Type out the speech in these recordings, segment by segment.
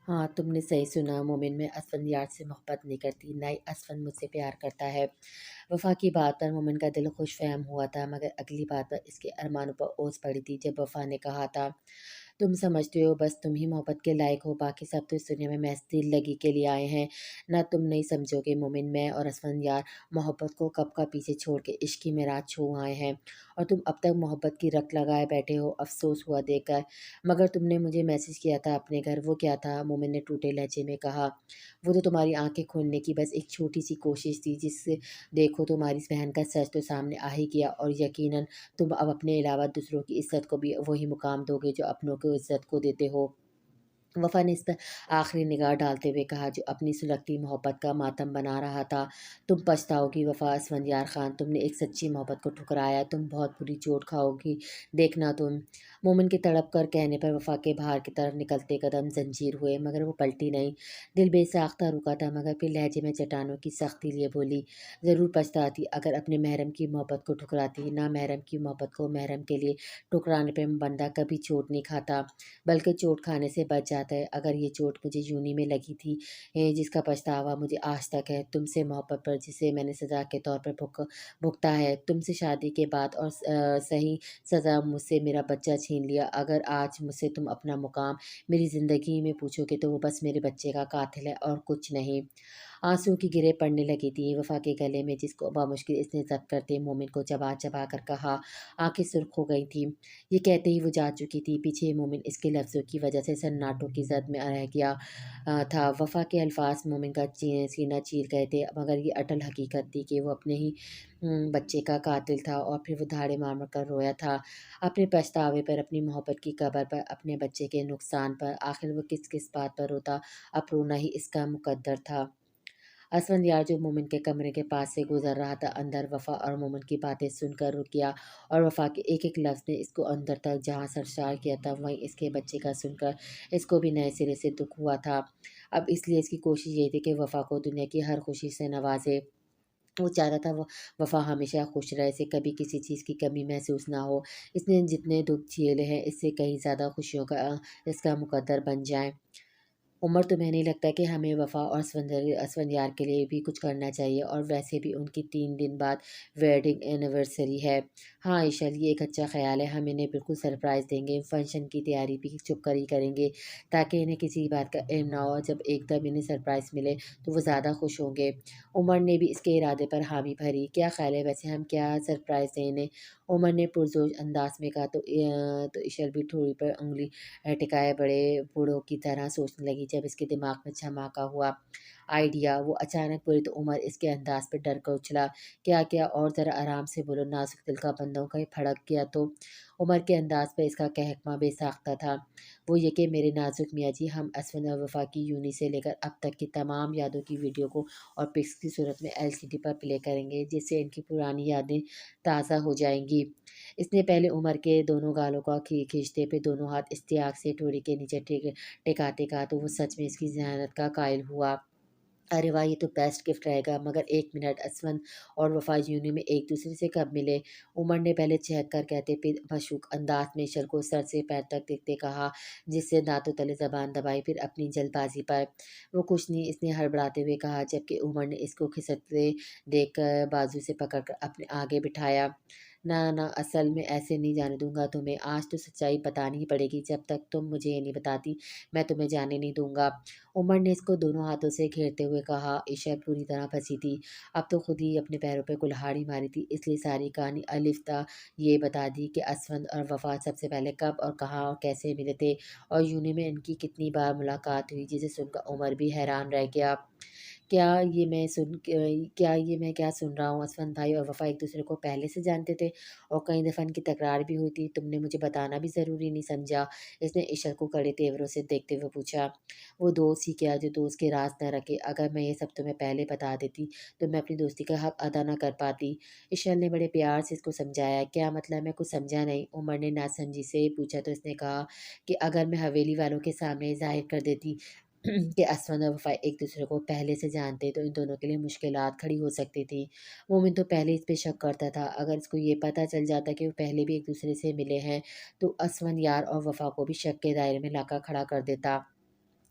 ہاں تم نے صحیح سنا، مومن میں اسفند یار سے محبت نہیں کرتی، نہ ہی اسفند مجھ سے پیار کرتا ہے۔ وفا کی بات پر مومن کا دل خوش فہم ہوا تھا، مگر اگلی بات پر اس کے ارمانوں پر اوس پڑی تھی جب وفا نے کہا تھا تم سمجھتے ہو بس تم ہی محبت کے لائق ہو، باقی سب تو اس دنیا میں محض دل لگی کے لیے آئے ہیں۔ نہ تم نہیں سمجھو گے مومن، میں اور اسفند یار محبت کو کب کا پیچھے چھوڑ کے عشق کی معراج چھو آئے ہیں، اور تم اب تک محبت کی رٹ لگائے بیٹھے ہو۔ افسوس ہوا دیکھ کر، مگر تم نے مجھے میسج کیا تھا اپنے گھر، وہ کیا تھا؟ مومن نے ٹوٹے لہجے میں کہا۔ وہ تو تمہاری آنکھیں کھولنے کی بس ایک چھوٹی سی کوشش تھی، جس سے دیکھو تمہاری اس بہن کا سچ تو سامنے آ ہی گیا، اور یقیناً تم اب اپنے علاوہ دوسروں کی عزت کو بھی وہی مقام دو گے جو اپنوں کو عزت کو دیتے ہو۔ وفا نے اس پر آخری نگاہ ڈالتے ہوئے کہا جو اپنی سلگتی محبت کا ماتم بنا رہا تھا۔ تم پچھتاؤ گی وفا، اسفندیار خان، تم نے ایک سچی محبت کو ٹھکرایا، تم بہت بری چوٹ کھاؤ گی، دیکھنا تم۔ مومن کے تڑپ کر کہنے پر وفا کے باہر کی طرف نکلتے قدم زنجیر ہوئے، مگر وہ پلٹی نہیں۔ دل بے ساختہ رکا تھا، مگر پھر لہجے میں چٹانوں کی سختی لیے بولی، ضرور پچھتاتی اگر اپنے محرم کی محبت کو ٹھکراتی، نہ محرم کی محبت کو محرم کے لیے ٹھکرانے پہ بندہ کبھی چوٹ نہیں کھاتا، بلکہ چوٹ کھانے سے بچ جاتا ہے۔ اگر یہ چوٹ مجھے یونی میں لگی تھی، جس کا پچھتاوا مجھے آج تک ہے، تم سے محبت پر جسے میں نے سزا کے طور پر بھگتا ہے، تم سے شادی کے بعد، اور صحیح سزا مجھ سے میرا بچہ چھین لیا، اگر آج مجھ سے تم اپنا مقام میری زندگی میں پوچھو گے تو وہ بس میرے بچے کا قاتل ہے اور کچھ نہیں۔ آنسو کی گریں پڑنے لگی تھیں وفا کے گلے میں، جس کو بامشکل اس نے ضبط کرتے مومن کو چبا چبا کر کہا۔ آنکھیں سرخ ہو گئی تھیں، یہ کہتے ہی وہ جا چکی تھی، پیچھے مومن اس کے لفظوں کی وجہ سے سناٹوں کی زد میں رہ گیا تھا۔ وفا کے الفاظ مومن کا سینہ چیر گئے تھے، مگر یہ اٹل حقیقت تھی کہ وہ اپنے ہی بچے کا قاتل تھا، اور پھر وہ دھاڑے مار مار کر رویا تھا، اپنے پچھتاوے پر، اپنی محبت کی قبر پر، اپنے بچے کے نقصان پر۔ آخر وہ کس کس بات پر روتا، اب رونا ہی اس کا مقدر تھا۔ اسفندیار جو مومن کے کمرے کے پاس سے گزر رہا تھا، اندر وفا اور مومن کی باتیں سن کر رک گیا، اور وفا کے ایک ایک لفظ نے اس کو اندر تک جہاں سرشار کیا تھا، وہیں اس کے بچے کا سن کر اس کو بھی نئے سرے سے دکھ ہوا تھا۔ اب اس لیے اس کی کوشش یہ تھی کہ وفا کو دنیا کی ہر خوشی سے نوازے۔ وہ چاہتا تھا وفا ہمیشہ خوش رہے، اسے کبھی کسی چیز کی کمی محسوس نہ ہو۔ اس نے جتنے دکھ جھیلے ہیں، اس سے کہیں زیادہ خوشیوں کا اس کا مقدر بن جائیں۔ عمر، تمہیں نہیں لگتا کہ ہمیں وفا اور اسفندیار کے لیے بھی کچھ کرنا چاہیے؟ اور ویسے بھی ان کی 3 دن بعد ویڈنگ اینیورسری ہے۔ ہاں عائشل، یہ ایک اچھا خیال ہے، ہم انہیں بالکل سرپرائز دیں گے، فنکشن کی تیاری بھی چھپ کر ہی کریں گے، تاکہ انہیں کسی بات کا علم نہ ہو، جب ایک دم انہیں سرپرائز ملے تو وہ زیادہ خوش ہوں گے۔ عمر نے بھی اس کے ارادے پر حامی بھری۔ کیا خیال ہے ویسے، ہم کیا سرپرائز دیں انہیں؟ عمر نے پرجوش انداز میں کہا۔ تو عائشل بھی ٹھوڑی پر انگلی ٹکائے بڑے بوڑھوں کی طرح سوچنے لگی۔ جب اس کے دماغ میں دھماکہ ہوا آئیڈیا، وہ اچانک پوری تو عمر اس کے انداز پہ ڈر کر اچھلا۔ کیا کیا؟ اور ذرا آرام سے بولو، نازک دل کا بندوں کہیں پھڑک گیا تو؟ عمر کے انداز پہ اس کا کہکمہ بے ساختہ تھا۔ وہ یہ کہ میرے نازک میاں جی، ہم اسفند اور وفا کی یونی سے لے کر اب تک کی تمام یادوں کی ویڈیو کو اور پکس کی صورت میں LCD پر پلے کریں گے، جس سے ان کی پرانی یادیں تازہ ہو جائیں گی۔ اس نے پہلے عمر کے دونوں گالوں کا کھینچتے، پھر دونوں ہاتھ اشتیاق سے ٹوری کے نیچے ٹکاتے کہا تو وہ سچ میں اس کی ذہانت کا قائل ہوا۔ ارے واہ، یہ تو بیسٹ گفٹ رہے گا، مگر ایک منٹ، اسفند اور وفا یونی میں ایک دوسرے سے کب ملے؟ عمر نے پہلے چہک کر کہتے، پھر مشکوک انداز میں عائشل کو سر سے پیر تک دیکھتے کہا، جس سے دانتوں تلے زبان دبائی، پھر اپنی جلد بازی پر وہ کچھ نہیں، اس نے ہڑبڑاتے ہوئے کہا، جبکہ عمر نے اس کو کھسکتے دیکھ کر بازو سے پکڑ کر اپنے آگے بٹھایا۔ نہ نہ، اصل میں ایسے نہیں جانے دوں گا تمہیں، آج تو سچائی بتانی ہی پڑے گی، جب تک تم مجھے یہ نہیں بتاتی میں تمہیں جانے نہیں دوں گا۔ عمر نے اس کو دونوں ہاتھوں سے گھیرتے ہوئے کہا۔ عائشہ پوری طرح پھنسی تھی، اب تو خود ہی اپنے پیروں پہ کلہاڑی ماری تھی، اس لیے ساری کہانی الف تا یہ بتا دی کہ اسفند اور وفا سب سے پہلے کب اور کہاں اور کیسے ملے تھے، اور یونی میں ان کی کتنی بار ملاقات ہوئی، جسے سن کر عمر بھی حیران رہ گیا۔ کیا یہ میں کیا سن رہا ہوں؟ اسفند بھائی اور وفا ایک دوسرے کو پہلے سے جانتے تھے، اور کئی دفعہ ان کی تکرار بھی ہوئی تھی، تم نے مجھے بتانا بھی ضروری نہیں سمجھا؟ اس نے عائشہ کو کڑے تیوروں سے دیکھتے ہوئے پوچھا۔ وہ دوست ہی کیا جو دوست کے راز نہ رکھے، اگر میں یہ سب تمہیں پہلے بتا دیتی تو میں اپنی دوستی کا حق ادا نہ کر پاتی۔ عائشہ نے بڑے پیار سے اس کو سمجھایا۔ کیا مطلب؟ میں کچھ سمجھا نہیں، عمر نے ناسمجھی سے پوچھا تو اس نے کہا کہ اگر میں حویلی والوں کے سامنے ظاہر کر دیتی کہ اسفند اور وفا ایک دوسرے کو پہلے سے جانتے تو ان دونوں کے لیے مشکلات کھڑی ہو سکتی تھیں۔ مومن تو پہلے اس پہ شک کرتا تھا، اگر اس کو یہ پتہ چل جاتا کہ وہ پہلے بھی ایک دوسرے سے ملے ہیں تو اسفند یار اور وفا کو بھی شک کے دائرے میں لا کر کھڑا کر دیتا۔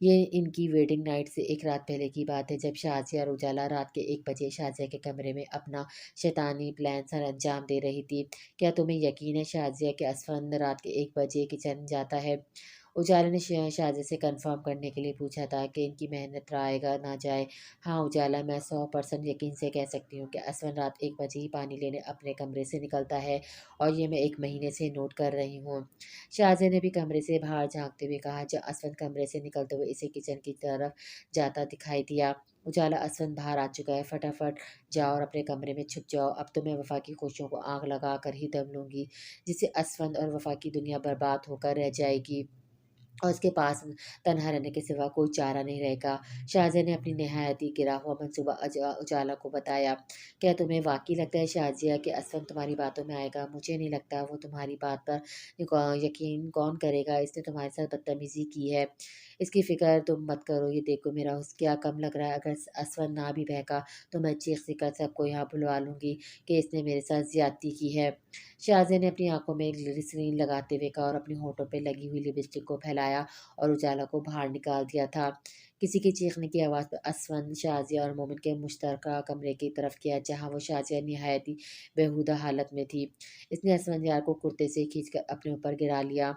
یہ ان کی ویڈنگ نائٹ سے ایک رات پہلے کی بات ہے، جب شازیہ اور اجالا رات کے 1 بجے شازیہ کے کمرے میں اپنا شیطانی پلان سر انجام دے رہی تھی۔ کیا تمہیں یقین ہے شازیہ کہ اسفند رات کے 1 بجے کچن جاتا ہے؟ اجالا نے شازیہ سے کنفرم کرنے کے لیے پوچھا تھا کہ ان کی محنت رائے گا نہ جائے۔ ہاں اجالا، میں 100% یقین سے کہہ سکتی ہوں کہ اسفند رات 1 بجے ہی پانی لینے اپنے کمرے سے نکلتا ہے، اور یہ میں 1 مہینے سے نوٹ کر رہی ہوں۔ شازیہ نے بھی کمرے سے باہر جھانکتے ہوئے کہا، جب اسفند کمرے سے نکلتے ہوئے اسے کچن کی طرف جاتا دکھائی دیا۔ اجالا، اسفند باہر آ چکا ہے، فٹافٹ جاؤ اور اپنے کمرے میں چھپ جاؤ، اب تو میں وفا کی خوشیوں کو آگ لگا کر ہی دم لوں گی، جس سے اسفند اور وفا کی دنیا برباد ہو کر رہ جائے گی، اور اس کے پاس تنہا رہنے کے سوا کوئی چارہ نہیں رہے گا۔ شازیہ نے اپنی نہایت ہی گرا ہوا منصوبہ اجالا کو بتایا۔ کیا تمہیں واقعی لگتا ہے شازیہ کہ اسفند تمہاری باتوں میں آئے گا؟ مجھے نہیں لگتا، وہ تمہاری بات پر یقین کون کرے گا؟ اس نے تمہارے ساتھ بدتمیزی کی ہے، اس کی فکر تم مت کرو۔ یہ دیکھو میرا حسن کیا کم لگ رہا ہے، اگر اسفند نہ بھی بہکا تو میں چیخ کر سب کو یہاں بلوا لوں گی کہ اس نے میرے ساتھ زیادتی کی ہے۔ شازیہ نے اپنی آنکھوں میں گلسرین لگاتے ہوئے کہا اور اپنے ہونٹوں پہ لگی ہوئی لپسٹک کو پھیلایا اور اجالا کو باہر نکال دیا تھا۔ کسی کے چیخنے کی آواز پر اسفند شازیہ اور مومن کے مشترکہ کمرے کی طرف کیا، جہاں وہ شازیہ نہایت ہی بیہودہ حالت میں تھی۔ اس نے اسفند یار کو کرتے سے کھینچ کر اپنے اوپر گرا لیا۔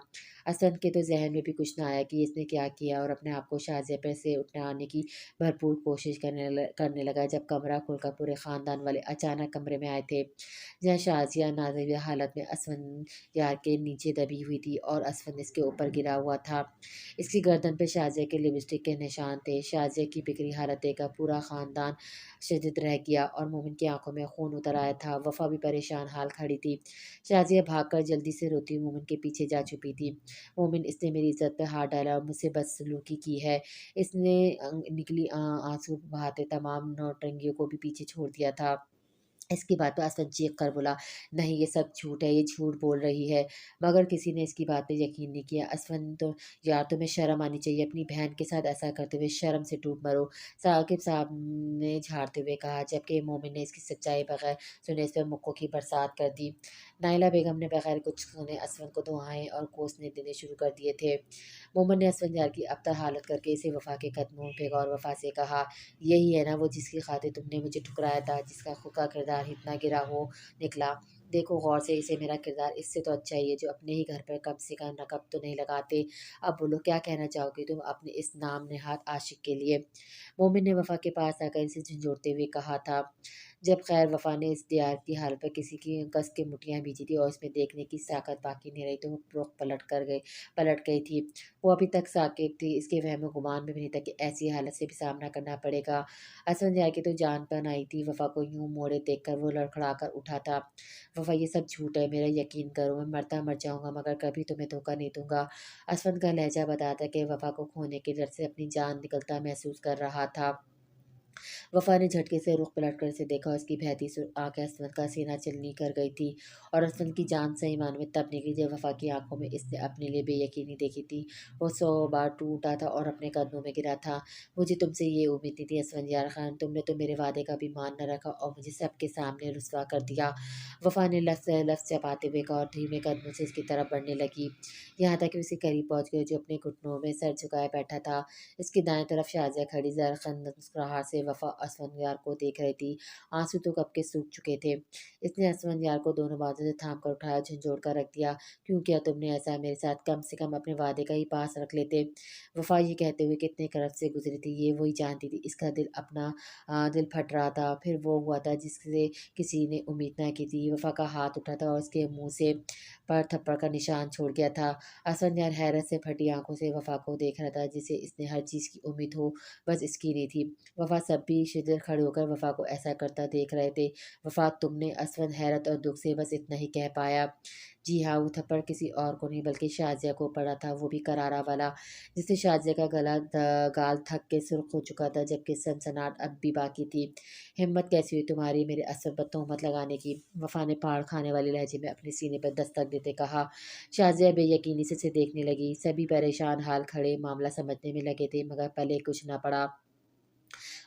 اسفند کے تو ذہن میں بھی کچھ نہ آیا کہ اس نے کیا کیا، اور اپنے آپ کو شازیہ پر سے اٹھانے کی بھرپور کوشش کرنے لگا، جب کمرہ کھل کر پورے خاندان والے اچانک کمرے میں آئے تھے، جہاں شازیہ نازیبہ حالت میں اسفند یار کے نیچے دبی ہوئی تھی اور اسفند اس کے اوپر گرا ہوا تھا۔ اس کی گردن پہ شازیہ کے لپسٹک کے نشان تھے۔ شازیہ کی بگڑی حالت دیکھ کر پورا خاندان شدید رہ گیا اور مومن کی آنکھوں میں خون اتر آیا تھا۔ وفا بھی پریشان حال کھڑی تھی۔ شازیہ بھاگ کر جلدی سے روتی ہوئی مومن کے پیچھے جا چھپی تھی۔ مومن، اس نے میری عزت پہ ہاتھ ڈالا اور مجھ سے بدسلوکی کی ہے۔ اس نے نکلی آنسو بہاتے تمام نوٹنکیوں کو بھی پیچھے چھوڑ دیا تھا۔ اس کی بات پہ اسفند چیخ کر بولا، نہیں یہ سب جھوٹ ہے، یہ جھوٹ بول رہی ہے، مگر کسی نے اس کی بات پہ یقین نہیں کیا۔ اسفند تو یار، تمہیں شرم آنی چاہیے، اپنی بہن کے ساتھ ایسا کرتے ہوئے شرم سے ڈوب مرو، ثاقب صاحب نے جھاڑتے ہوئے کہا، جبکہ مومن نے اس کی سچائی بغیر سنے اس پہ مکوں کی برسات کر دی۔ نائلہ بیگم نے بغیر کچھ سنے اسفند کو دعائیں اور کوسنے دینے شروع کر دیے تھے۔ مومن نے اسفند یار کی ابتر حالت کر کے اسے وفا کے قدموں پہ اور وفا سے کہا، یہی ہے نا وہ جس کی خاطر تم نے مجھے ٹھکرایا تھا، جس کا خود کا کردار اتنا گرا ہو نکلا؟ دیکھو غور سے، اسے میرا کردار اس سے تو اچھا ہی ہے، جو اپنے ہی گھر پر کم سے کم نقب تو نہیں لگاتے۔ اب بولو کیا کہنا چاہو گی تم اپنے اس نام نہاد عاشق کے لیے؟ مومن نے وفا کے پاس آ کر اسے جھنجھوڑتے ہوئے کہا تھا۔ جب خیر وفا نے اس دیار کی حالت پر کسی کی کس کے مٹھیاں بھیجی تھی اور اس میں دیکھنے کی ساکت باقی نہیں رہی تو وہ رخ پلٹ گئی تھی۔ وہ ابھی تک ساکت تھی، اس کے وہم و گمان میں بھی نہیں تھا کہ ایسی حالت سے بھی سامنا کرنا پڑے گا۔ اسفند یار کی تو جان پن آئی تھی۔ وفا کو یوں موڑے دیکھ کر وہ لڑکھڑا کر اٹھا تھا، وفا یہ سب جھوٹ ہے، میرا یقین کرو، میں مرتا مر جاؤں گا مگر کبھی تمہیں دھوکہ نہیں دوں گا۔ اسفند کا لہجہ بتاتا کہ وفا کو کھونے کے ڈر سے اپنی جان نکلتا محسوس کر رہا تھا۔ وفا نے جھٹکے سے رخ پلٹ کر اسے دیکھا، اس کی بہتی سرخ آنکھیں اسفند کا سینہ چلنی کر گئی تھی، اور اسفند کی جان صحیح معنوں میں تب نکلی جب وفا کی آنکھوں میں اس نے اپنے لیے بے یقینی دیکھی تھی۔ وہ 100 بار ٹوٹا تھا اور اپنے قدموں میں گرا تھا۔ مجھے تم سے یہ امید نہیں تھی اسفند یار خان، تم نے تو میرے وعدے کا بھی مان نہ رکھا اور مجھے سب کے سامنے رسوا کر دیا۔ وفا نے لفظ لفظ چباتے ہوئے کہا اور دھیمے قدموں سے اس کی طرف بڑھنے لگی، یہاں تک کہ اسے قریب پہنچ گئے، جو اپنے گھٹنوں میں سر جھکائے بیٹھا تھا۔ اس کی دائیں طرف شازیہ کھڑی زرخند مسکراہٹ سے وفا اسفند یار کو دیکھ رہی تھی، آنسو تو کب کے سوکھ چکے تھے۔ اس نے اسفند یار کو دونوں بازو سے تھام کر اٹھایا، جھنجھوڑ کر رکھ دیا، کیوں کیا تم نے ایسا؟ میرے ساتھ کم سے کم اپنے وعدے کا ہی پاس رکھ لیتے۔ وفا یہ کہتے ہوئے کتنے کرب سے گزری تھی یہ وہی جانتی تھی، اس کا دل اپنا دل پھٹ رہا تھا، پھر وہ ہوا تھا جس سے کسی نے امید نہ کی تھی۔ وفا کا ہاتھ اٹھا تھا اور اس کے منہ سے پر تھپڑ کا نشان چھوڑ گیا تھا۔ اسفند یار حیرت سے پھٹی آنکھوں سے وفا کو دیکھ رہا تھا، جسے اس نے ہر چیز کی امید ہو، بس اس کی نہیں تھی۔ وفا سب بھی شدید کھڑے ہو کر وفا کو ایسا کرتا دیکھ رہے تھے۔ وفا تم نے؟ اسفند حیرت اور دکھ سے بس اتنا ہی کہہ پایا۔ جی ہاں، وہ تھپڑ کسی اور کو نہیں بلکہ شازیہ کو پڑا تھا، وہ بھی کرارا والا، جس سے شازیہ کا گال تھک کے سرخ ہو چکا تھا، جبکہ سنسناہٹ اب بھی باقی تھی۔ ہمت کیسی ہوئی تمہاری میرے اسفند پر تہمت لگانے کی؟ وفا نے پھاڑ کھانے والے لہجے میں اپنے سینے پر دستک دیتے کہا۔ شازیہ بے یقینی سے اسے دیکھنے لگی، سبھی پریشان حال کھڑے معاملہ سمجھنے میں لگے تھے، مگر پلے کچھ نہ پڑا۔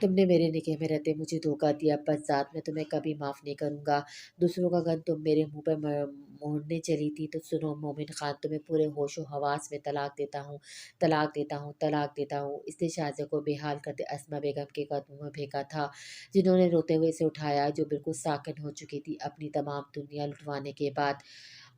تم نے میرے نکاح میں رہتے مجھے دھوکا دیا، بس ذات میں تمہیں کبھی معاف نہیں کروں گا۔ دوسروں کا گن تم میرے منہ پہ موڑنے چلی تھی تو سنو مومن خان، تمہیں پورے ہوش و حواس میں طلاق دیتا ہوں، طلاق دیتا ہوں، طلاق دیتا ہوں۔ اس نے شازیہ کو بے حال کرتے اسما بیگم کے قدموں میں پھینکا تھا، جنہوں نے روتے ہوئے اسے اٹھایا، جو بالکل ساکن ہو چکی تھی اپنی تمام دنیا لٹوانے کے بعد۔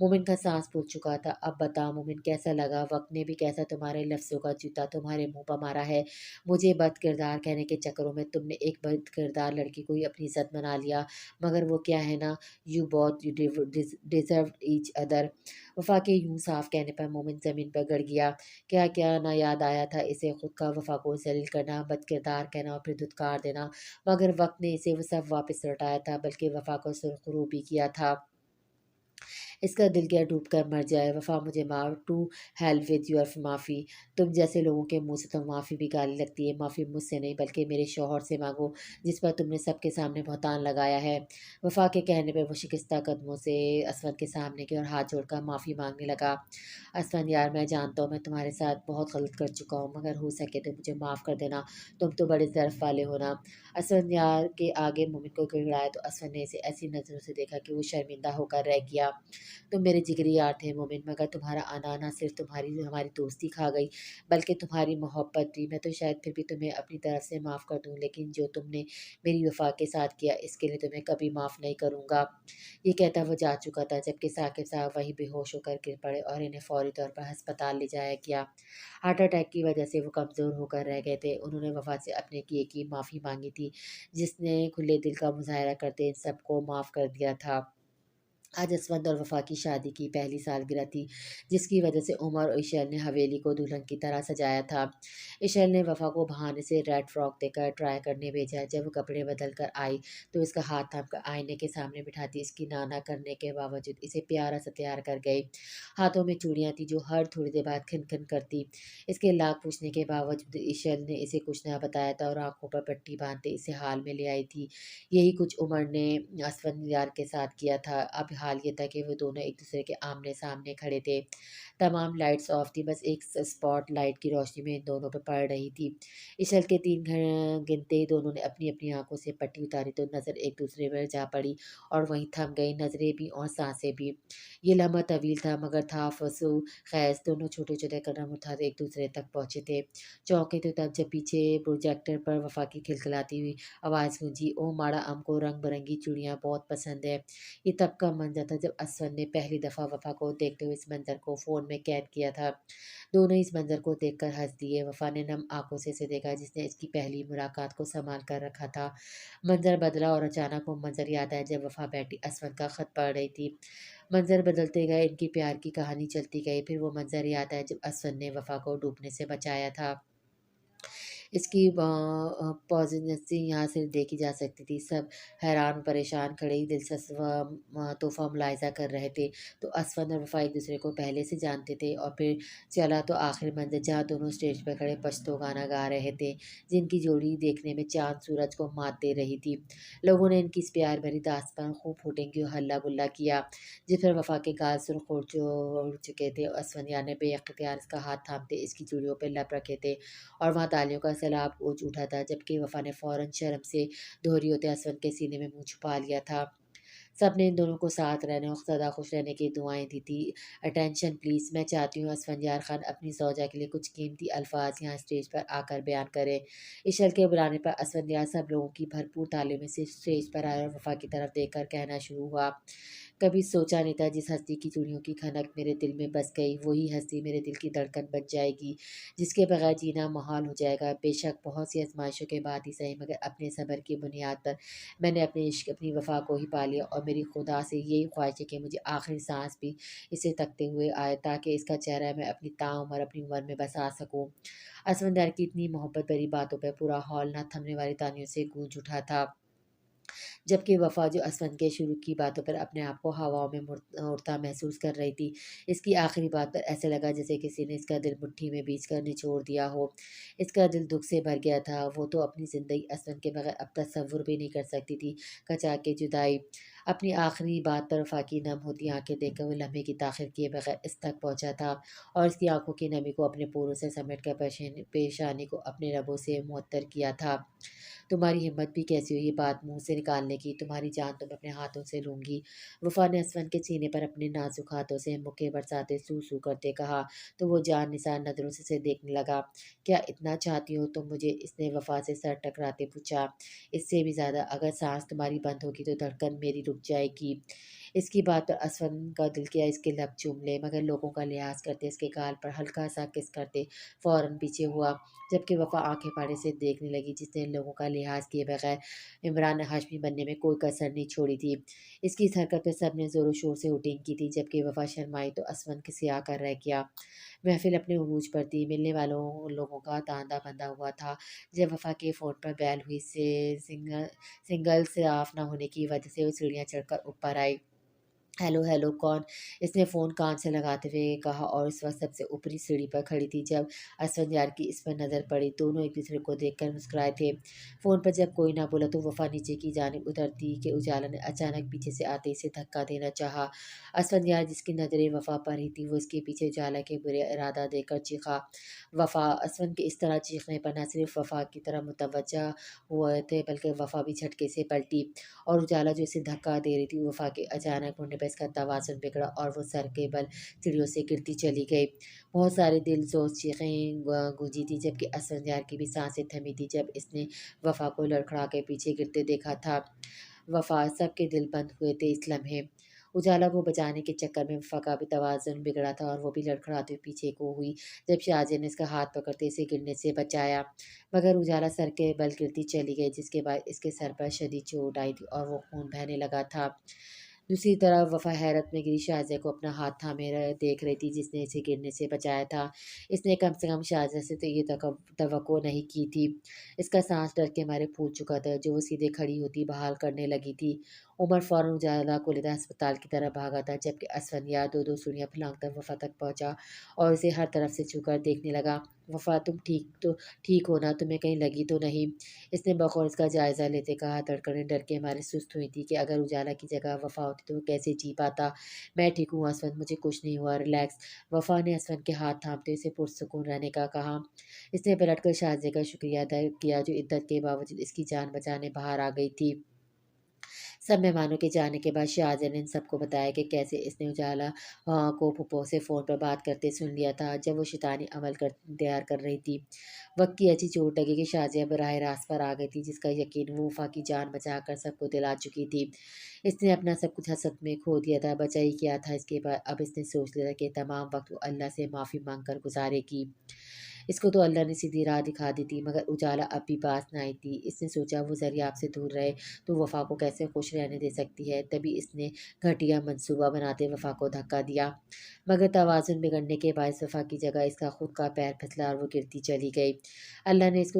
مومن کا سانس پھول چکا تھا۔ اب بتاؤ مومن، کیسا لگا؟ وقت نے بھی کیسا تمہارے لفظوں کا جوتا تمہارے منہ پر مارا ہے؟ مجھے بد کردار کہنے کے چکروں میں تم نے ایک بد کردار لڑکی کو ہی اپنی عزت بنا لیا، مگر وہ کیا ہے نا، you both deserve each other. وفا کے یوں صاف کہنے پر مومن زمین پر گڑ گیا۔ کیا کیا نہ یاد آیا تھا اسے خود کا وفا کو ذلیل کرنا، بد کردار کہنا اور پھر دھتکار دینا، مگر وقت نے اسے وہ سب واپس لوٹایا تھا، بلکہ وفا کو سرخرو بھی کیا تھا۔ اس کا دل کیا ڈوب کر مر جائے۔ وفا مجھے معاف، ٹو ہیل ود یور معافی۔ تم جیسے لوگوں کے منہ سے تو معافی بھی گالی لگتی ہے۔ معافی مجھ سے نہیں بلکہ میرے شوہر سے مانگو، جس پر تم نے سب کے سامنے بہتان لگایا ہے۔ وفا کے کہنے پہ وہ شکستہ قدموں سے اسود کے سامنے گیا اور ہاتھ جوڑ کر معافی مانگنے لگا۔ اسود یار، میں جانتا ہوں میں تمہارے ساتھ بہت غلط کر چکا ہوں، مگر ہو سکے تو مجھے معاف کر دینا، تم تو بڑے ظرف والے ہو نا۔ اسود یار کے آگے مومن کو گڑگڑایا تو اسود نے اسے ایسی نظروں سے دیکھا کہ وہ شرمندہ ہو کر رہ گیا۔ تم میرے جگری یار تھے مومن، مگر تمہارا آنا نہ صرف ہماری دوستی کھا گئی بلکہ تمہاری محبت بھی۔ میں تو شاید پھر بھی تمہیں اپنی طرف سے معاف کر دوں، لیکن جو تم نے میری وفا کے ساتھ کیا اس کے لیے تمہیں کبھی معاف نہیں کروں گا۔ یہ کہتا وہ جا چکا تھا، جبکہ ثاقب صاحب وہیں بے ہوش ہو کر گر پڑے اور انہیں فوری طور پر ہسپتال لے جایا گیا۔ ہارٹ اٹیک کی وجہ سے وہ کمزور ہو کر رہ گئے تھے۔ انہوں نے وفا سے اپنے کیے کی معافی مانگی تھی، جس نے کھلے دل کا مظاہرہ کرتے ان سب کو معاف کر دیا تھا۔ آج اسود اور وفا کی شادی کی پہلی سالگرہ تھی، جس کی وجہ سے عمر اور ایشل نے حویلی کو دلہن کی طرح سجایا تھا۔ ایشل نے وفا کو بہانے سے ریڈ فراک دے کر ٹرائی کرنے بھیجا۔ جب وہ کپڑے بدل کر آئی تو اس کا ہاتھ تھام کر آئینے کے سامنے بٹھاتی اس کی نانا کرنے کے باوجود اسے پیارا سا تیار کر گئی۔ ہاتھوں میں چوڑیاں تھیں جو ہر تھوڑی دیر بعد کھن کھن کرتی۔ اس کے لاکھ پوچھنے کے باوجود ایشل نے اسے کچھ نہ بتایا تھا اور آنکھوں پر پٹی باندھتے اسے حال میں لے آئی تھی۔ یہی کچھ عمر نے اسفند یار کے ساتھ کیا تھا۔ اب حال یہ تھا کہ وہ دونوں ایک دوسرے کے آمنے سامنے کھڑے تھے۔ تمام لائٹس آف تھی، بس ایک اسپاٹ لائٹ کی روشنی میں ان دونوں پہ پڑ رہی تھی۔ عشاء کے 3 گنتے ہی دونوں نے اپنی اپنی آنکھوں سے پٹی اتاری تو نظر ایک دوسرے پر جا پڑی اور وہیں تھم گئی، نظریں بھی اور سانسیں بھی۔ یہ لمحہ طویل تھا مگر تھا فسو خیز۔ دونوں چھوٹے چھوٹے قدم اٹھاتے ایک دوسرے تک پہنچے تھے۔ چونکے تو تب جب پیچھے پروجیکٹر پر وفا کی کھلکھلاتی ہوئی آواز گونجی، او ماڑا ام کو رنگ برنگی چوڑیاں بہت پسند ہے۔ یہ تب کا منظر تھا جب اسود نے پہلی دفعہ وفا کو دیکھتے ہوئے اس منظر کو فون میں قید کیا تھا۔ دونوں اس منظر کو دیکھ کر ہنس دیے۔ وفا نے نم آنکھوں سے اسے دیکھا جس نے اس کی پہلی ملاقات کو سنبھال کر رکھا تھا۔ منظر بدلا اور اچانک وہ منظر یاد آیا جب وفا بیٹھی اسود کا خط پڑھ رہی تھی۔ منظر بدلتے گئے، ان کی پیار کی کہانی چلتی گئی۔ پھر وہ منظر یاد آیا جب اسود نے وفا کو ڈوبنے سے بچایا تھا۔ اس کی پوزینسی یہاں سے دیکھی جا سکتی تھی۔ سب حیران پریشان کھڑے ہی دلچسپ تحفہ ملاحظہ کر رہے تھے۔ تو اسفند اور وفا ایک دوسرے کو پہلے سے جانتے تھے اور پھر چلا تو آخر منظر جہاں دونوں اسٹیج پر کھڑے پشتو گانا گا رہے تھے، جن کی جوڑی دیکھنے میں چاند سورج کو مات دے رہی تھی۔ لوگوں نے ان کی اس پیار بھری داستان خوب پھوٹنگی اور ہلا گلا کیا، جس پر وفا کے گال سرخ ہو چکے تھے اور اسفندیار نے بے اختیار اس کا ہاتھ تھامتے اس کی چوڑیوں پہ لب رکھے تھے اور وہاں تالیوں کا سیلاب گونج اٹھا تھا، جبکہ وفا نے فوراً شرم سے دوہری ہوتے اسود کے سینے میں منہ چھپا لیا تھا۔ سب نے ان دونوں کو ساتھ رہنے اور سدا خوش رہنے کی دعائیں دی تھی۔ اٹینشن پلیز، میں چاہتی ہوں اسفندیار خان اپنی زوجہ کے لیے کچھ قیمتی الفاظ یہاں اسٹیج پر آ کر بیان کرے۔ عشل کے بلانے پر اسفندیار سب لوگوں کی بھرپور تالیوں میں سے اسٹیج پر آیا اور وفا کی طرف دیکھ کر کہنا شروع ہوا، کبھی سوچا نہیں تھا جس ہستی کی چوڑیوں کی کھنک میرے دل میں بس گئی وہی ہستی میرے دل کی دھڑکن بن جائے گی، جس کے بغیر جینا محال ہو جائے گا۔ بے شک بہت سی آزمائشوں کے بعد ہی صحیح مگر اپنے صبر کی بنیاد پر میں نے اپنے عشق اپنی وفا کو ہی پا لیا، اور میری خدا سے یہی خواہش ہے کہ مجھے آخری سانس بھی اسے تکتے ہوئے آئے تاکہ اس کا چہرہ میں اپنی تاعمر اپنی عمر میں بسا سکوں۔ اسفندیار کی اتنی محبت بھری باتوں پہ پورا ہال نہ تھمنے والی تالیوں سے گونج اٹھا تھا، جبکہ وفا جو اسفند کے شروع کی باتوں پر اپنے آپ کو ہواؤں میں اڑتا محسوس کر رہی تھی، اس کی آخری بات پر ایسے لگا جیسے کسی نے اس کا دل مٹھی میں بیچ کر نچوڑ دیا ہو۔ اس کا دل دکھ سے بھر گیا تھا۔ وہ تو اپنی زندگی اسفند کے بغیر اب تصور بھی نہیں کر سکتی تھی۔ کچا کے جدائی اپنی آخری بات پر وفا کی نم ہوتی آنکھیں دیکھ کر وہ لمحے کی تاخیر کیے بغیر اس تک پہنچا تھا اور اس کی آنکھوں کی نمی کو اپنے پوروں سے سمیٹ کر پیشانی کو اپنے لبوں سے معطر کیا تھا۔ تمہاری ہمت بھی کیسی ہوئی یہ بات منہ سے نکالنے کی؟ تمہاری جان تو میں اپنے ہاتھوں سے لوں گی۔ وفا نے اسفن کے سینے پر اپنے نازک ہاتھوں سے مکے برساتے سو سو کرتے کہا تو وہ جان نثار نظروں سے اسے دیکھنے لگا۔ کیا اتنا چاہتی ہو تم مجھے؟ اس نے وفا سے سر ٹکراتے پوچھا۔ اس سے بھی زیادہ، اگر سانس تمہاری بند ہوگی تو دھڑکن میری رک جائے گی۔ اس کی بات پر اسفن کا دل کیا اس کے لب چوم لے، مگر لوگوں کا لحاظ کرتے اس کے گال پر ہلکا سا کس کرتے فوراً پیچھے ہوا، جبکہ وفا آنکھیں پھاڑے سے دیکھنے لگی جس نے لوگوں کا لحاظ کیے بغیر عمران ہاشمی بننے میں کوئی کسر نہیں چھوڑی تھی۔ اس کی اس حرکت پہ سب نے زور و شور سے ہٹنگ کی تھی، جبکہ وفا شرمائی تو اسفن کے سیاہ کر رہ گیا۔ محفل اپنے عروج پر تھی، ملنے والوں لوگوں کا تاندا بندھا ہوا تھا۔ جب وفا کے فون پر بیل ہوئی سے سنگل صاف نہ ہونے کی وجہ سے وہ سیڑھیاں چڑھ کر اوپر آئی۔ ہیلو ہیلو کون؟ اس نے فون کان سے لگاتے ہوئے کہا اور اس وقت سب سے اوپری سیڑھی پر کھڑی تھی جب اسفندیار کی اس پر نظر پڑی۔ دونوں ایک دوسرے کو دیکھ کر مسکرائے تھے۔ فون پر جب کوئی نہ بولا تو وفا نیچے کی جانب اترتی کہ اجالا نے اچانک پیچھے سے آتے اسے دھکا دینا چاہا۔ اسفندیار جس کی نظریں وفا پر ہی تھی وہ اس کے پیچھے اجالا کے برے ارادہ دیکھ کر چیخا۔ وفا! اسفن کے اس طرح چیخنے پر نہ صرف وفا کی طرف متوجہ ہوئے تھے بلکہ وفا بھی جھٹکے سے پلٹی اور اجالا جو اسے دھکا دے رہی تھی وفا کے اچانک مڑنے پر اس کا توازن بگڑا اور وہ سر کے بل سیڑھیوں سے گرتی چلی گئی۔ بہت سارے دل سوز چیخیں گونجی تھی جبکہ اسفندیار کی بھی سانسیں تھمی تھی جب اس نے وفا کو لڑکھڑا کے پیچھے گرتے دیکھا تھا۔ وفا! سب کے دل بند ہوئے تھے اس لمحے۔ اجالا کو بچانے کے چکر میں وفا کا بھی توازن بگڑا تھا اور وہ بھی لڑکھڑاتے ہوئے پیچھے کو ہوئی جب شاہجہاں نے اس کا ہاتھ پکڑتے اسے گرنے سے بچایا، مگر اجالا سر کے بل گرتی چلی گئی جس کے بعد اس کے سر پر شدید چوٹ آئی تھی اور وہ خون بہنے لگا تھا۔ دوسری طرف وفا حیرت میں گری شاہجہاں کو اپنا ہاتھ تھامے دیکھ رہی تھی جس نے اسے گرنے سے بچایا تھا۔ اس نے کم سے کم شاہجہاں سے تو یہ توقع نہیں کی تھی۔ اس کا سانس ڈر کے مارے پھوٹ چکا تھا جو وہ سیدھے کھڑی ہوتی بحال کرنے لگی تھی۔ عمر فوراً اجالا کو لیتا ہسپتال کی طرف بھاگا تھا جبکہ اسفندیار دو دو سیڑھیاں پھلانگ کر وفا تک پہنچا اور اسے ہر طرف سے چھو کر دیکھنے لگا۔ وفا! تم ٹھیک ہو نا؟ تمہیں کہیں لگی تو نہیں؟ اس نے بغور اس کا جائزہ لیتے کہا۔ دھڑکنیں ڈر کے مارے سست ہوئی تھی کہ اگر اجالا کی جگہ وفا ہوتی تو وہ کیسے جی پاتا۔ میں ٹھیک ہوں اسفند، مجھے کچھ نہیں ہوا، ریلیکس۔ وفا نے اسفند کے ہاتھ تھامتے اسے پرسکون رہنے کا کہا۔ اس نے پلٹ کر شاہجہاں کا شکریہ ادا کیا جو عدت کے باوجود اس کی جان بچانے باہر آ گئی تھی۔ سب مہمانوں کے جانے کے بعد شاہجہاں نے ان سب کو بتایا کہ کیسے اس نے اجالا کو پھپھو سے فون پر بات کرتے سن لیا تھا جب وہ شیطانی عمل تیار کر رہی تھی۔ وقت کی ایسی چوٹ لگی کہ شاہجہاں براہ راست پر آ گئی تھی جس کا یقین وہ وفا کی جان بچا کر سب کو دلا چکی تھی۔ اس نے اپنا سب کچھ حسد میں کھو دیا تھا، بچا ہی کیا تھا اس کے بعد۔ اب اس نے سوچ لیا کہ تمام وقت وہ اللہ سے معافی مانگ کر گزارے گی۔ اس کو تو اللہ نے سیدھی راہ دکھا دی تھی مگر اجالا اب بھی پاس نہ آئی تھی۔ اس نے سوچا وہ ذریعہ سے دور رہے تو وفا کو کیسے خوش رہنے دے سکتی ہے، تبھی اس نے گھٹیا منصوبہ بناتے وفا کو دھکا دیا، مگر توازن بگڑنے کے باعث وفا کی جگہ اس کا خود کا پیر پھسلا اور وہ گرتی چلی گئی۔ اللہ نے اس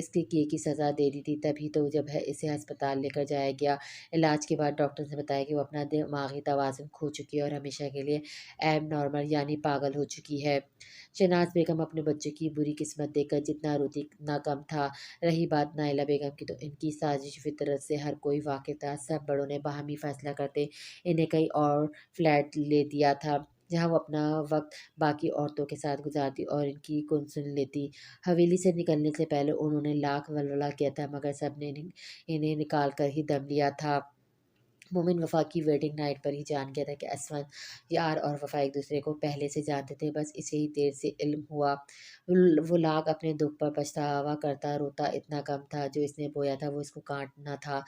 کے کیے کی سزا دے دی تھی۔ تبھی تو جب اسے ہسپتال لے کر جایا گیا، علاج کے بعد ڈاکٹر نے بتایا کہ وہ اپنا دماغی توازن کھو چکی ہے اور ہمیشہ کے لیے ایب نارمل یعنی پاگل ہو چکی ہے۔ شہناز بیگم اپنے بچوں کی بری قسمت دیکھ کر جتنا روتی اتنا کم تھا۔ رہی بات نائلہ بیگم کی تو ان کی سازش فطرت سے ہر کوئی واقف تھا۔ سب بڑوں نے باہمی فیصلہ کرتے انہیں کہیں اور فلیٹ لے دیا تھا جہاں وہ اپنا وقت باقی عورتوں کے ساتھ گزارتی اور ان کی کن سن لیتی۔ حویلی سے نکلنے سے پہلے انہوں نے لاکھ ولولہ کیا تھا مگر سب نے انہیں نکال کر ہی دم لیا تھا۔ مومن وفا کی ویڈنگ نائٹ پر ہی جان گیا تھا کہ اسفند یار اور وفا ایک دوسرے کو پہلے سے جانتے تھے، بس اسے ہی دیر سے علم ہوا۔ وہ لاکھ اپنے دکھ پر پچھتاوا کرتا روتا اتنا کم تھا جو اس نے بویا تھا وہ اس کو کاٹنا تھا۔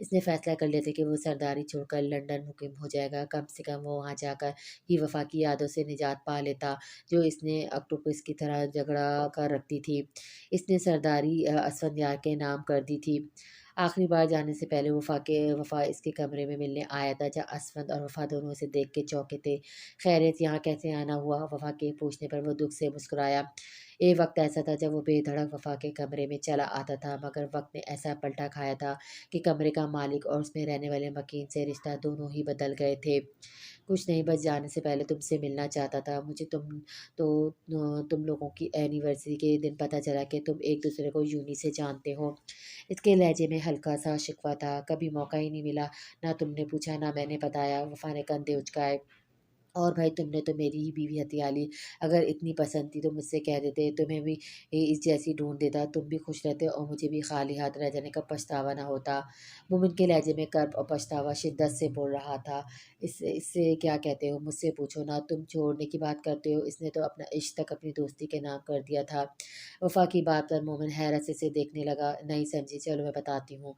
اس نے فیصلہ کر لیا تھا کہ وہ سرداری چھوڑ کر لندن مقیم ہو جائے گا، کم سے کم وہ وہاں جا کر ہی وفا کی یادوں سے نجات پا لیتا جو اس نے اکٹوپس کی طرح جگڑا کر رکھتی تھی۔ اس نے سرداری اسفندیار کے نام کر دی تھی۔ آخری بار جانے سے پہلے وفا اس کے کمرے میں ملنے آیا تھا جہاں اسفند اور وفا دونوں اسے دیکھ کے چونکے تھے۔ خیریت، یہاں کیسے آنا ہوا؟ وفا کے پوچھنے پر وہ دکھ سے مسکرایا۔ ایک وقت ایسا تھا جب وہ بے دھڑک وفا کے کمرے میں چلا آتا تھا مگر وقت نے ایسا پلٹا کھایا تھا کہ کمرے کا مالک اور اس میں رہنے والے مکین سے رشتہ دونوں ہی بدل گئے تھے۔ کچھ نہیں، بس جانے سے پہلے تم سے ملنا چاہتا تھا۔ مجھے تم لوگوں کی اینیورسری کے دن پتہ چلا کہ تم ایک دوسرے کو یونی سے جانتے ہو۔ اس کے لہجے میں ہلکا سا شکوہ تھا۔ کبھی موقع ہی نہیں ملا، نہ تم نے پوچھا نہ میں نے بتایا۔ وفا نے کندھے اچکائے۔ اور بھائی تم نے تو میری ہی بیوی ہتھیالీ لی، اگر اتنی پسند تھی تو مجھ سے کہہ دیتے، تمہیں بھی اس جیسی ڈھونڈ دیتا، تم بھی خوش رہتے اور مجھے بھی خالی ہاتھ رہ جانے کا پچھتاوا نہ ہوتا۔ مومن کے لہجے میں کرب اور پچھتاوا شدت سے بول رہا تھا۔ اس سے کیا کہتے ہو، مجھ سے پوچھو نا، تم چھوڑنے کی بات کرتے ہو، اس نے تو اپنا عشق تک اپنی دوستی کے نام کر دیا تھا۔ وفا کی بات پر مومن حیرت سے اسے دیکھنے لگا۔ نہیں سمجھی، چلو میں بتاتی ہوں۔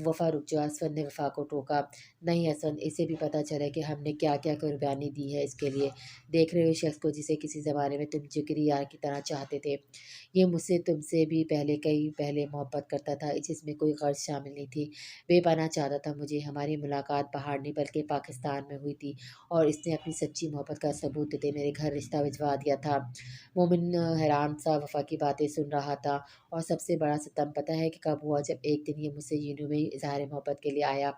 وفا رک جا، اسفند نے وفا کو ٹوکا۔ نہیں اسفند، اسے بھی پتہ چلا کہ ہم نے کیا کیا قربانی دی ہے اس کے لیے۔ دیکھ رہے ہو شخص کو جسے کسی زمانے میں تم جگری یار کی طرح چاہتے تھے، یہ مجھ سے تم سے بھی پہلے کئی پہلے محبت کرتا تھا، جس میں کوئی غرض شامل نہیں تھی، بے پناہ چاہتا تھا مجھے۔ ہماری ملاقات باہر نہیں بلکہ پاکستان میں ہوئی تھی، اور اس نے اپنی سچی محبت کا ثبوت دیتے میرے گھر رشتہ بھجوا دیا تھا۔ مومن حیران سا وفا کی باتیں سن رہا تھا، اور سب سے بڑا ستم پتہ ہے کہ کب ہوا؟ جب ایک دن یہ مجھ سے یونیو میں اظہار محبت کے لیے آیا۔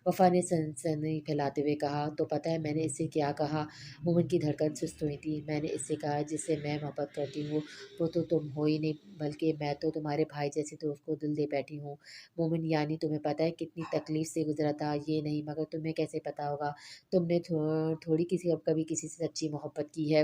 وفا نے سنسنی پھیلاتے ہوئے کہا۔ تو پتہ ہے میں نے اس سے کیا کہا؟ مومن کی دھڑکن سست ہوئی تھی۔ میں نے اس سے کہا جس سے میں محبت کرتی ہوں وہ تو تم ہو ہی نہیں، بلکہ میں تو تمہارے بھائی جیسے دوست کو دل دے بیٹھی ہوں۔ مومن یعنی تمہیں پتہ ہے کتنی تکلیف سے گزرا تھا؟ یہ نہیں، مگر تمہیں کیسے پتہ ہوگا؟ تم نے تھوڑی کبھی کسی سے سچی محبت کی ہے؟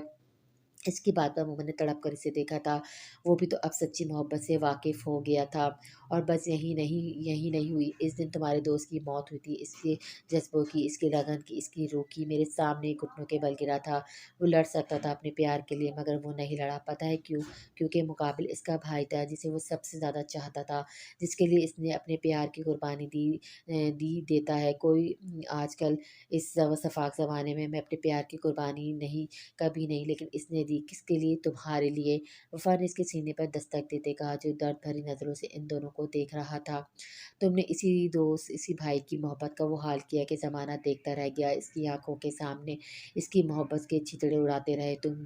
اس کی بات پر مومن نے تڑپ کر اسے دیکھا تھا۔ وہ بھی تو اب سچی محبت سے واقف ہو گیا تھا۔ اور بس یہی نہیں ہوئی، اس دن تمہارے دوست کی موت ہوئی تھی، اس کے جذبوں کی، اس کی لگن کی، اس کی روح کی، میرے سامنے گھٹنوں کے بل گرا تھا۔ وہ لڑ سکتا تھا اپنے پیار کے لیے، مگر وہ نہیں لڑا۔ پتہ ہے کیوں؟ کیونکہ مقابل اس کا بھائی تھا، جسے وہ سب سے زیادہ چاہتا تھا، جس کے لیے اس نے اپنے پیار کی قربانی دی دیتا ہے کوئی آج کل اس شفاق زمانے میں اپنے پیار کی قربانی نہیں، کبھی نہیں، لیکن اس نے دی۔ کس کے لیے؟ تمہارے لیے۔ وفا نے اس کے سینے پر دستک دیتے کہا، جو درد بھری نظروں سے ان دونوں کو دیکھ رہا تھا۔ تم نے اسی دوست، اسی بھائی کی محبت کا وہ حال کیا کہ زمانہ دیکھتا رہ گیا، اس کی آنکھوں کے سامنے اس کی محبت کے چھتڑے اڑاتے رہے تم،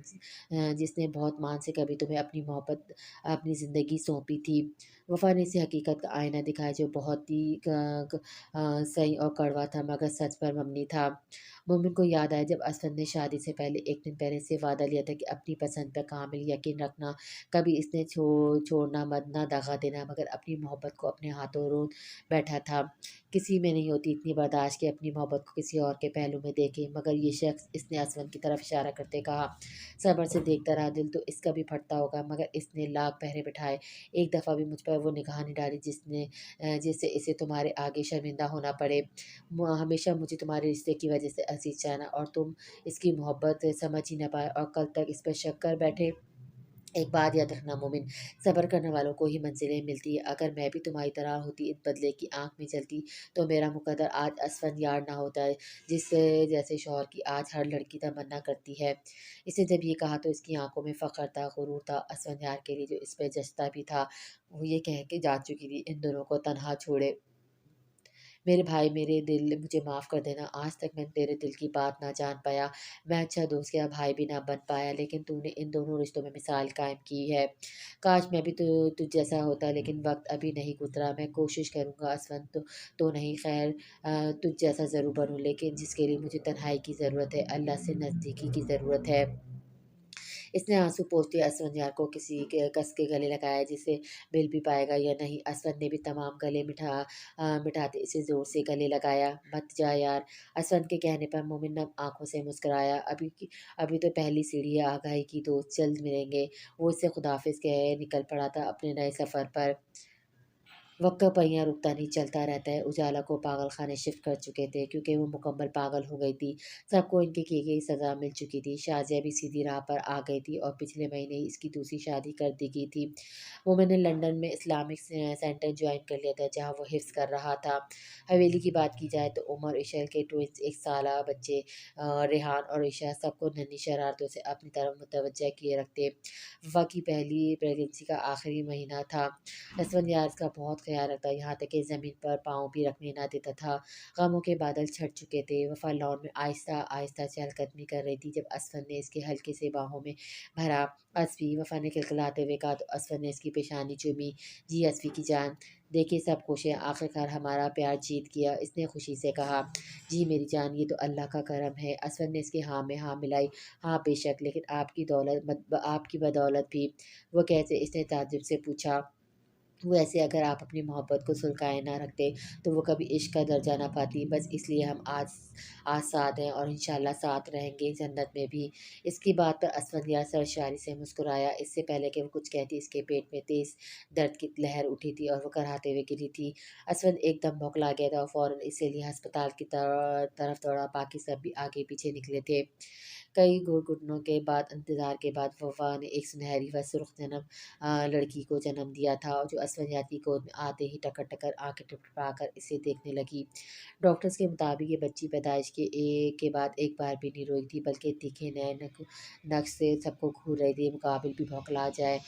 جس نے بہت مان سے کبھی تمہیں اپنی محبت، اپنی زندگی سونپی تھی۔ وفا نے اسے حقیقت کا آئینہ دکھایا جو بہت ہی صحیح اور کڑوا تھا، مگر سچ پر مبنی تھا۔ مومن کو یاد آیا جب اسفند نے شادی سے پہلے ایک دن پہلے سے وعدہ لیا تھا کہ اپنی پسند پر کامل یقین رکھنا، کبھی اس نے چھوڑنا مت، نہ دغا دینا، مگر اپنی محبت کو اپنے ہاتھوں رون بیٹھا تھا۔ کسی میں نہیں ہوتی اتنی برداشت کہ اپنی محبت کو کسی اور کے پہلو میں دیکھے، مگر یہ شخص، اس نے اسفند کی طرف اشارہ کرتے کہا۔ صبر سے دیکھتا رہا، دل تو اس کا بھی پھٹتا ہوگا، مگر اس نے لاکھ پہرے بٹھائے، ایک دفعہ بھی مجھ پر وہ نگاہ نہیں ڈالی جس سے اسے تمہارے آگے شرمندہ ہونا پڑے۔ ہمیشہ مجھے تمہارے رشتے کی وجہ سے عزیز جانا، اور تم اس کی محبت سمجھ ہی نہ پائے اور کل تک اس پر شک کر بیٹھے۔ ایک بات یاد رکھنا مومن، صبر کرنے والوں کو ہی منزلیں ملتی ہیں۔ اگر میں بھی تمہاری طرح ہوتی، اس بدلے کی آنکھ میں جلتی، تو میرا مقدر آج اسفند یار نہ ہوتا، جس جیسے شوہر کی آج ہر لڑکی تمنا کرتی ہے۔ اس نے جب یہ کہا تو اس کی آنکھوں میں فخر تھا، غرور تھا، اسفند یار کے لیے جو اس پہ جچتا بھی تھا۔ وہ یہ کہہ کے جا چکی تھی، ان دونوں کو تنہا چھوڑے۔ میرے بھائی، میرے دل، مجھے معاف کر دینا، آج تک میں تیرے دل کی بات نہ جان پایا، میں اچھا دوست یا بھائی بھی نہ بن پایا، لیکن تو نے ان دونوں رشتوں میں مثال قائم کی ہے۔ کاش میں بھی تجھ جیسا ہوتا، لیکن وقت ابھی نہیں گزرا۔ میں کوشش کروں گا اسفند، تو نہیں، خیر، تجھ جیسا ضرور بنوں، لیکن جس کے لیے مجھے تنہائی کی ضرورت ہے، اللہ سے نزدیکی کی ضرورت ہے۔ اس نے آنسو پوچھتے اسفند یار کو کس کے گلے لگایا، جسے مل بھی پائے گا یا نہیں۔ اسفند نے بھی تمام گلے مٹھاتے اسے زور سے گلے لگایا۔ مت جا یار، اسفند کے کہنے پر مومن نم آنکھوں سے مسکرایا۔ ابھی تو پہلی سیڑھی ہے آگاہی کی، دوست جلد ملیں گے۔ وہ اس سے خداحافظ کہہ نکل پڑا تھا اپنے نئے سفر پر۔ وقت کا پہیہ رکتا نہیں، چلتا رہتا ہے۔ اجالا کو پاگل خانے شفٹ کر چکے تھے، کیونکہ وہ مکمل پاگل ہو گئی تھی۔ سب کو ان کی گئی سزا مل چکی تھی۔ شازیہ بھی سیدھی راہ پر آ گئی تھی، اور پچھلے مہینے ہی اس کی دوسری شادی کر دی گئی تھی۔ مومن نے لندن میں اسلامک سینٹر جوائن کر لیا تھا، جہاں وہ حفظ کر رہا تھا۔ حویلی کی بات کی جائے تو عمر عشل کے ٹوئنز، 1 سالہ بچے ریحان اور عشا، سب کو ننھی شرارتوں سے اپنی طرف متوجہ کیے رکھتے۔ وفا کی پہلی پریگننسی کا آخری مہینہ تھا۔ اسفند یار کا بہت خیال رکھتا، یہاں تک کہ زمین پر پاؤں بھی رکھنے نہ دیتا تھا۔ غموں کے بادل چھٹ چکے تھے۔ وفا لان میں آہستہ آہستہ چہل قدمی کر رہی تھی، جب اسفند نے اس کے ہلکے سے باہوں میں بھرا۔ اسفی، وفا نے کلکلاتے ہوئے کہا تو اسفند نے اس کی پیشانی چومی۔ جی اسفی کی جان، دیکھیے سب خوش ہیں، آخرکار ہمارا پیار جیت گیا، اس نے خوشی سے کہا۔ جی میری جان، یہ تو اللہ کا کرم ہے، اسفند نے اس کے ہاں میں ہاں ملائی۔ ہاں بے شک، لیکن آپ کی بدولت بھی۔ وہ کیسے؟ اس نے تعجب سے پوچھا۔ وہ ایسے اگر آپ اپنی محبت کو سلگائے نہ رکھتے تو وہ کبھی عشق کا درجہ نہ پاتی، بس اس لیے ہم آج ساتھ ہیں اور انشاءاللہ ساتھ رہیں گے جنت میں بھی۔ اس کی بات پر اسفندیار سرشاری سے مسکرایا۔ اس سے پہلے کہ وہ کچھ کہتی اس کے پیٹ میں تیز درد کی لہر اٹھی تھی اور وہ کراہتے ہوئے گری تھی۔ اسفند ایک دم بھوکلا گیا تھا اور فوراً اسے لیے ہسپتال کی طرف دوڑا، باقی سب بھی آگے پیچھے نکلے تھے۔ کئی گھٹنوں کے بعد انتظار کے بعد وفا نے ایک سنہری و سرخ لڑکی کو جنم دیا تھا، جو اسفندیار کی گود میں آتے ہی ٹکر ٹکر آنکھیں ٹپٹپا کر اسے دیکھنے لگی۔ ڈاکٹرز کے مطابق یہ بچی پیدائش کے بعد ایک بار بھی نہیں روئی تھی، بلکہ تیکھے نئے نقش سے سب کو گھور رہی تھی، مقابل بھی بھوکلا جائے۔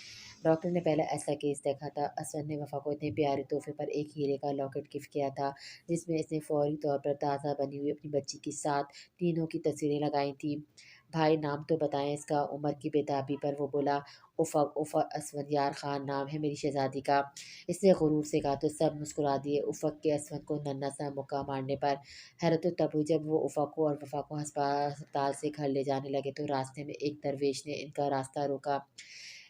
ڈاکٹر نے پہلا ایسا کیس دیکھا تھا۔ اسفند نے وفا کو اتنے پیارے تحفے پر ایک ہیرے کا لاکٹ گفٹ کیا تھا، جس میں اس نے فوری طور پر تازہ بنی ہوئی اپنی بچی کے ساتھ تینوں کی تصویریں لگائی تھیں۔ بھائی نام تو بتائیں اس کا؟ عمر کی بےتابی پر وہ بولا۔ افق اسفندیار خان نام ہے میری شہزادی کا، اس نے غرور سے کہا تو سب مسکرا دیے۔ افق کے اسفند کو ننھا سا مکہ مارنے پر حیرت تب ہوئی جب وہ افق کو اور وفا کو ہسپتال سے گھر لے جانے لگے تو راستے میں ایک درویش نے ان کا راستہ روکا۔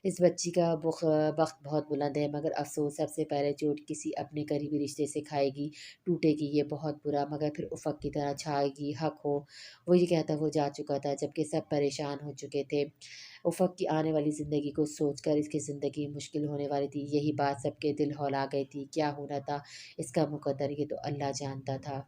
اس بچی کا بخت بہت بلند ہے، مگر افسوس سب سے پہلے چوٹ کسی اپنے قریبی رشتے سے کھائے گی، ٹوٹے گی یہ بہت برا، مگر پھر افق کی طرح چھائے گی۔ حق ہو وہ یہ کہتا وہ جا چکا تھا جبکہ سب پریشان ہو چکے تھے۔ افق کی آنے والی زندگی کو سوچ کر اس کی زندگی مشکل ہونے والی تھی، یہی بات سب کے دل ہلا گئی تھی۔ کیا ہونا تھا اس کا مقدر یہ تو اللہ جانتا تھا۔